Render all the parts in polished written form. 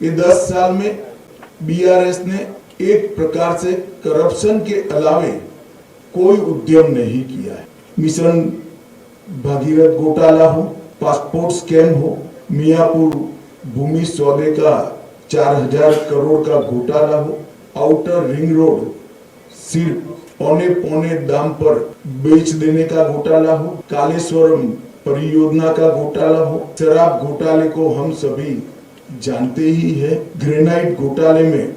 ये 10 साल में बीआरएस ने एक प्रकार से करप्शन के अलावे कोई उद्यम नहीं किया है। मिशन भागीरथ घोटाला हो, पासपोर्ट स्कैम हो, मियापुर भूमि सौदे का 4000 करोड़ का घोटाला हो, आउटर रिंग रोड सिर्फ पौने दाम पर बेच देने का घोटाला हो, कालेश्वरम परियोजना का घोटाला हो, शराब घोटाले को हम सभी जानते ही है। ग्रेनाइट घोटाले में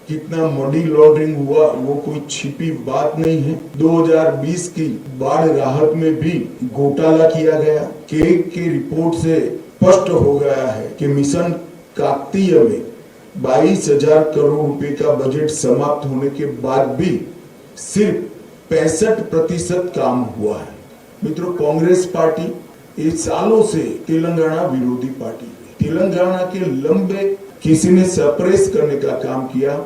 कितना मनी लॉन्ड्रिंग हुआ वो कोई छिपी बात नहीं है। 2020 की बाढ़ राहत में भी घोटाला किया गया। केक की रिपोर्ट से स्पष्ट हो गया है कि मिशन काकतीय में 22,000 करोड़ रुपए का बजट समाप्त होने के बाद भी सिर्फ 65% काम हुआ है। मित्रों, कांग्रेस पार्टी ये सालों से तेलंगाना विरोधी पार्टी है। तेलंगाना के लंबे किसी ने सप्रेस करने का काम किया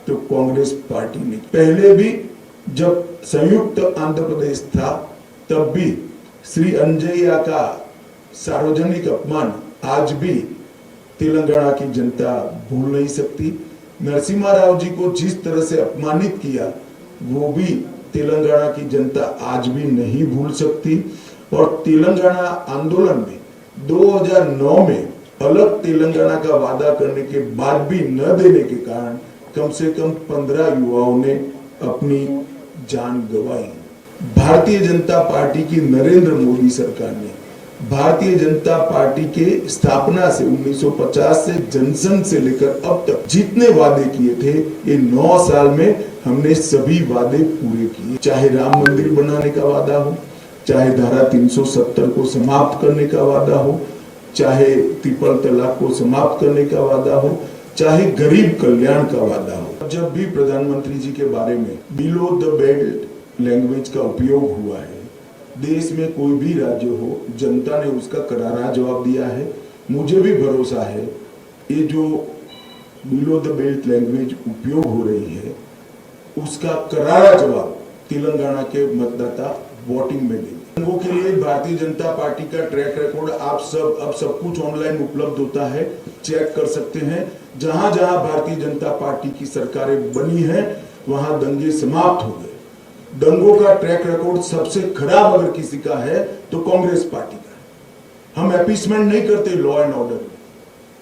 तो कांग्रेस पार्टी ने। पहले भी जब संयुक्त आंध्र प्रदेश था तब भी श्री अंजय्या का सार्वजनिक अपमान आज भी तेलंगाना की जनता भूल नहीं सकती। नरसिम्हा राव जी को जिस तरह से अपमानित किया वो भी तेलंगाना की जनता आज भी नहीं भूल सकती। और तेलंगाना आंदोलन में 2009 में अलग तेलंगाना का वादा करने के बाद भी न देने के कारण कम से कम 15 युवाओं ने अपनी जान गंवाई। भारतीय जनता पार्टी की नरेंद्र मोदी सरकार ने भारतीय जनता पार्टी के स्थापना से 1950 से जनसंघ से लेकर अब तक जितने वादे किए थे ये 9 साल में हमने सभी वादे पूरे किए। चाहे राम मंदिर बनाने का वादा हो, चाहे धारा 370 को समाप्त करने का वादा हो, चाहे ट्रिपल तलाक को समाप्त करने का वादा हो, चाहे गरीब कल्याण का वादा हो। जब भी प्रधानमंत्री जी के बारे में बिलो द बेल्ट लैंग्वेज का उपयोग हुआ है, देश में कोई भी राज्य हो, जनता ने उसका करारा जवाब दिया है। मुझे भी भरोसा है ये जो बिलो द बेल्ट लैंग्वेज उपयोग हो रही है उसका करारा जवाब तेलंगाना के मतदाता वोटिंग में देंगे। दंगों के लिए भारतीय जनता पार्टी का ट्रैक रिकॉर्ड आप सब कुछ ऑनलाइन उपलब्ध होता है, चेक कर सकते हैं। जहां जहां भारतीय जनता पार्टी की सरकारें बनी हैं वहां दंगे समाप्त हो गए। दंगों का ट्रैक रिकॉर्ड सबसे खराब अगर किसी का है तो कांग्रेस पार्टी का है। हम अपीसमेंट नहीं करते लॉ एंड ऑर्डर में,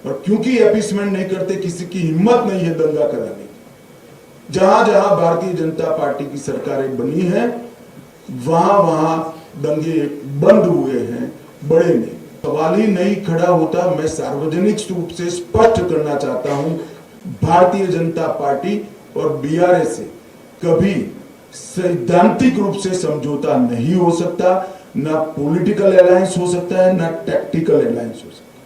और क्योंकि अपीसमेंट नहीं करते किसी की हिम्मत नहीं है दंगा कराने की। जहां जहां भारतीय जनता पार्टी की सरकारें बनी हैं वहां वहां दंगे बंद हुए हैं, बड़े नहीं। सवाल ही नहीं खड़ा होता। मैं सार्वजनिक रूप से स्पष्ट करना चाहता हूं, भारतीय जनता पार्टी और बीआरएस से कभी सैद्धांतिक रूप से समझौता नहीं हो सकता, ना पॉलिटिकल अलायंस हो सकता है, ना टैक्टिकल अलायंस हो सकता है।